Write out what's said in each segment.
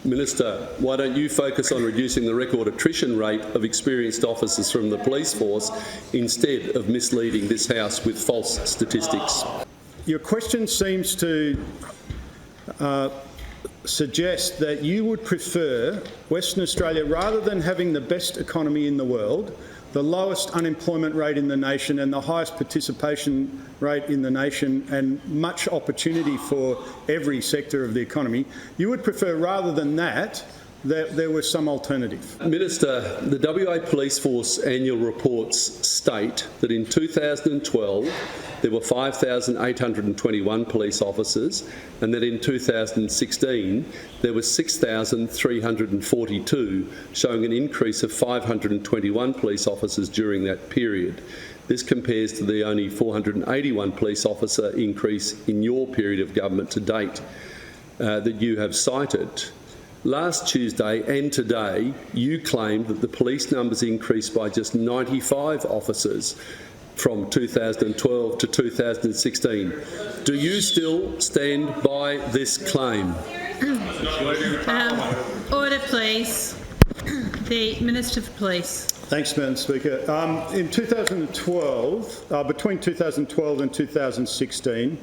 Minister, why don't you focus on reducing the record attrition rate of experienced officers from the police force instead of misleading this House with false statistics? Your question seems to suggest that you would prefer Western Australia, rather than having the best economy in the world, the lowest unemployment rate in the nation and the highest participation rate in the nation and much opportunity for every sector of the economy, you would prefer, rather than that there was some alternative. Minister, the WA Police Force annual reports state that in 2012 there were 5,821 police officers and that in 2016 there were 6,342, showing an increase of 521 police officers during that period. This compares to the only 481 police officer increase in your period of government to date that you have cited. Last Tuesday and today, you claimed that the police numbers increased by just 95 officers from 2012 to 2016. Do you still stand by this claim? Order, please. The Minister for Police. Thanks, Madam Speaker. In 2012, between 2012 and 2016,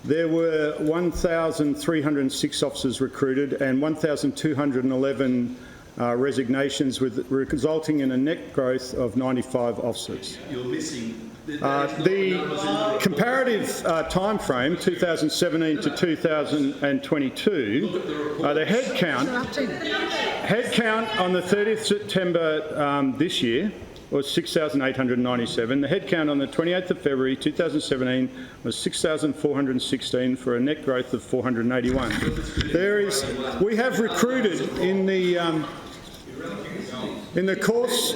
there were 1,306 officers recruited and 1,211 resignations, resulting in a net growth of 95 officers. You're missing the comparative time frame, 2017 to 2022, the head count on the 30th September this year was 6,897. The head count on the 28th of February 2017 was 6,416 for a net growth of 481. We have recruited in the course.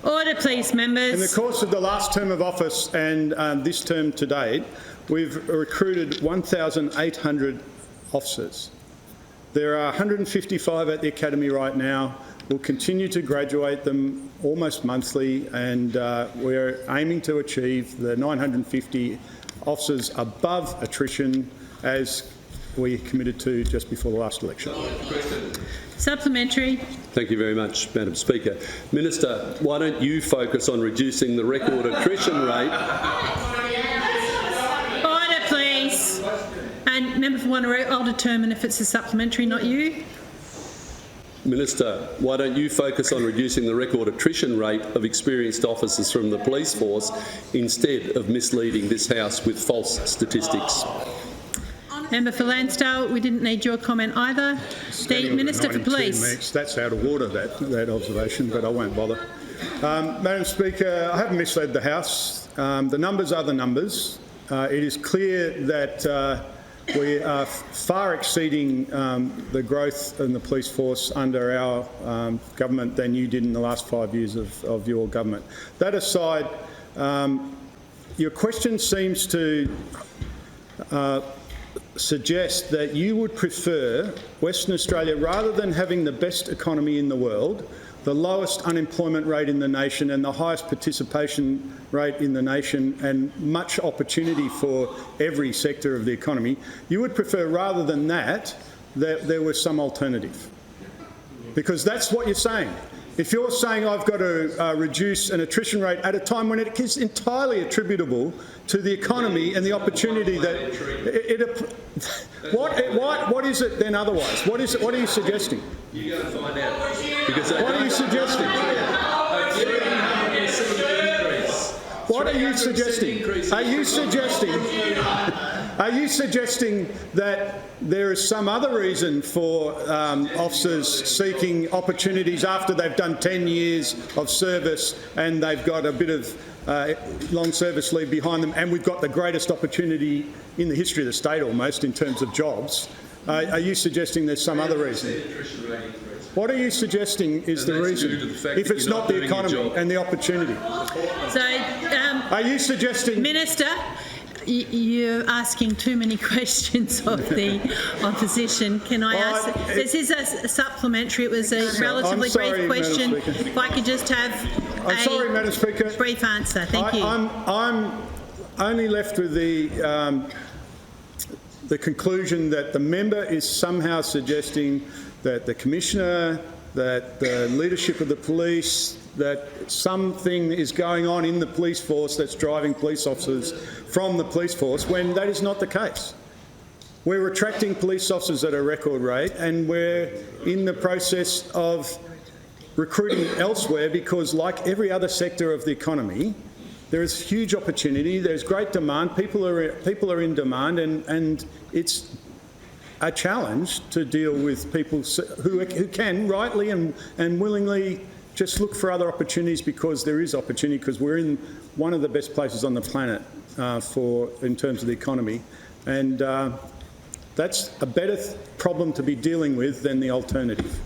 Order, please, members. In the course of the last term of office and this term to date, we've recruited 1,800 officers. There are 155 at the Academy right now. We'll continue to graduate them almost monthly, and we're aiming to achieve the 950 officers above attrition as we committed to just before the last election. Supplementary. Thank you very much, Madam Speaker. Minister, why don't you focus on reducing the record attrition rate? Order, please. And Member for Wanneroo, I'll determine if it's a supplementary, not you. Minister, why don't you focus on reducing the record attrition rate of experienced officers from the police force instead of misleading this House with false statistics? Member for Lansdale, we didn't need your comment either. The Minister for Police. That's out of order, that observation, but I won't bother. Madam Speaker, I haven't misled the House. The numbers are the numbers. It is clear that we are far exceeding the growth in the police force under our government than you did in the last 5 years of your government. That aside, your question seems to suggest that you would prefer Western Australia, rather than having the best economy in the world, the lowest unemployment rate in the nation and the highest participation rate in the nation and much opportunity for every sector of the economy, you would prefer, rather than that there was some alternative. Because that's what you're saying. If you're saying I've got to reduce an attrition rate at a time when it is entirely attributable to the economy and the opportunity that what is it then otherwise? What is it? What are you suggesting? You go and find out. Because what are you suggesting? What are you suggesting? Are you suggesting that there is some other reason for officers seeking opportunities after they've done 10 years of service and they've got a bit of long service leave behind them, and we've got the greatest opportunity in the history of the state almost in terms of jobs? Are you suggesting there's some other reason? What are you suggesting is the reason, if it's not the economy and the opportunity? So, are you suggesting... Minister, you're asking too many questions of the opposition. Can I ask? This is a supplementary. It was a relatively brief question. If I could just have Madam Speaker. Brief answer. Thank you. I'm only left with the conclusion that the member is somehow suggesting that the Commissioner, that the leadership of the police, that something is going on in the police force that's driving police officers from the police force, when that is not the case. We're attracting police officers at a record rate, and we're in the process of recruiting elsewhere because, like every other sector of the economy, there is huge opportunity, there's great demand, people are in demand, and it's a challenge to deal with people who can rightly and willingly just look for other opportunities because there is opportunity, because we're in one of the best places on the planet in terms of the economy, and that's a better problem to be dealing with than the alternative.